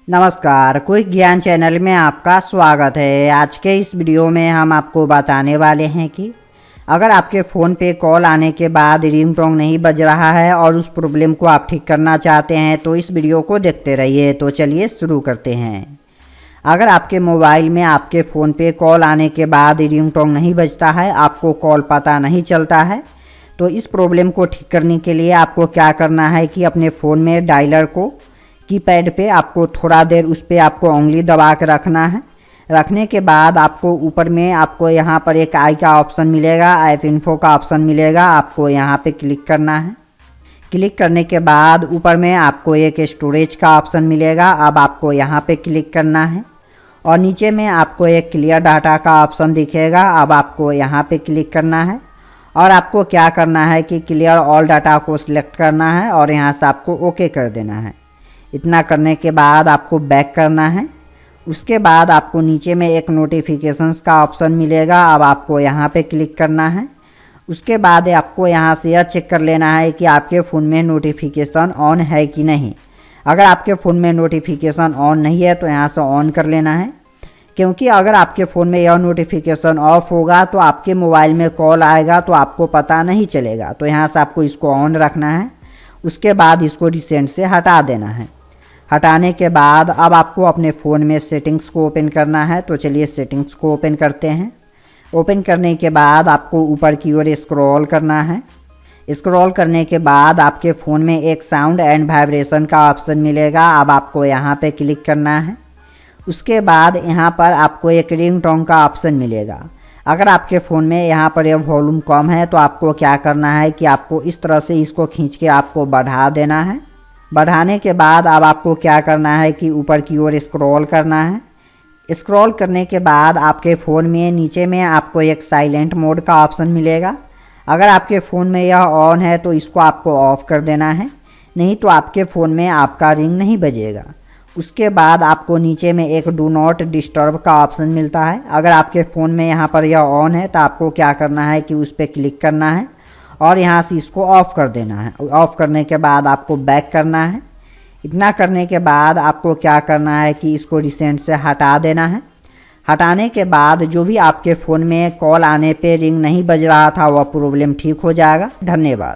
नमस्कार, क्विक ज्ञान चैनल में आपका स्वागत है। आज के इस वीडियो में हम आपको बताने वाले हैं कि अगर आपके फ़ोन पे कॉल आने के बाद रिंगटोन नहीं बज रहा है और उस प्रॉब्लम को आप ठीक करना चाहते हैं तो इस वीडियो को देखते रहिए। तो चलिए शुरू करते हैं। अगर आपके मोबाइल में आपके फ़ोन पे कॉल आने के बाद रिंगटोन नहीं बजता है, आपको कॉल पता नहीं चलता है, तो इस प्रॉब्लम को ठीक करने के लिए आपको क्या करना है कि अपने फ़ोन में डायलर को कीपैड पे आपको थोड़ा देर उस पर आपको उंगली दबा के रखना है। रखने के बाद आपको ऊपर में आपको यहाँ पर एक आई का ऑप्शन मिलेगा, ऐप इन्फो का ऑप्शन मिलेगा, आपको यहाँ पे क्लिक करना है। क्लिक करने के बाद ऊपर में आपको एक स्टोरेज का ऑप्शन मिलेगा, अब आपको यहाँ पे क्लिक करना है और नीचे में आपको एक क्लियर डाटा का ऑप्शन दिखेगा, अब आपको यहाँ पे क्लिक करना है और आपको क्या करना है कि क्लियर ऑल डाटा को सिलेक्ट करना है और यहाँ से आपको ओके कर देना है। इतना करने के बाद आपको बैक करना है। उसके बाद आपको नीचे में एक नोटिफिकेशंस का ऑप्शन मिलेगा, अब आपको यहाँ पे क्लिक करना है। उसके बाद आपको यहाँ से यह चेक कर लेना है कि आपके फ़ोन में नोटिफिकेशन ऑन है कि नहीं। अगर आपके फ़ोन में नोटिफिकेशन ऑन नहीं है तो यहाँ से ऑन कर लेना है, क्योंकि अगर आपके फ़ोन में यह नोटिफिकेशन ऑफ होगा तो आपके मोबाइल में कॉल आएगा तो आपको पता नहीं चलेगा। तो यहाँ से आपको इसको ऑन रखना है। उसके बाद इसको रिसेंट से हटा देना है। हटाने के बाद अब आपको अपने फ़ोन में सेटिंग्स को ओपन करना है। तो चलिए सेटिंग्स को ओपन करते हैं। ओपन करने के बाद आपको ऊपर की ओर स्क्रॉल करना है। स्क्रॉल करने के बाद आपके फ़ोन में एक साउंड एंड वाइब्रेशन का ऑप्शन मिलेगा, अब आपको यहाँ पे क्लिक करना है। उसके बाद यहाँ पर आपको एक रिंगटोन का ऑप्शन मिलेगा। अगर आपके फ़ोन में यहाँ पर यह वॉल्यूम कम है तो आपको क्या करना है कि आपको इस तरह से इसको खींच के आपको बढ़ा देना है। बढ़ाने के बाद अब आपको क्या करना है कि ऊपर की ओर स्क्रॉल करना है। स्क्रॉल करने के बाद आपके फ़ोन में नीचे में आपको एक साइलेंट मोड का ऑप्शन मिलेगा। अगर आपके फ़ोन में यह ऑन है तो इसको आपको ऑफ़ कर देना है, नहीं तो आपके फ़ोन में आपका रिंग नहीं बजेगा। उसके बाद आपको नीचे में एक डू नॉट डिस्टर्ब का ऑप्शन मिलता है। अगर आपके फ़ोन में यहाँ पर यह ऑन है तो आपको क्या करना है कि उस पर क्लिक करना है और यहाँ से इसको ऑफ़ कर देना है। ऑफ़ करने के बाद आपको बैक करना है। इतना करने के बाद आपको क्या करना है कि इसको रिसेंट से हटा देना है। हटाने के बाद जो भी आपके फ़ोन में कॉल आने पे रिंग नहीं बज रहा था वह प्रॉब्लम ठीक हो जाएगा। धन्यवाद।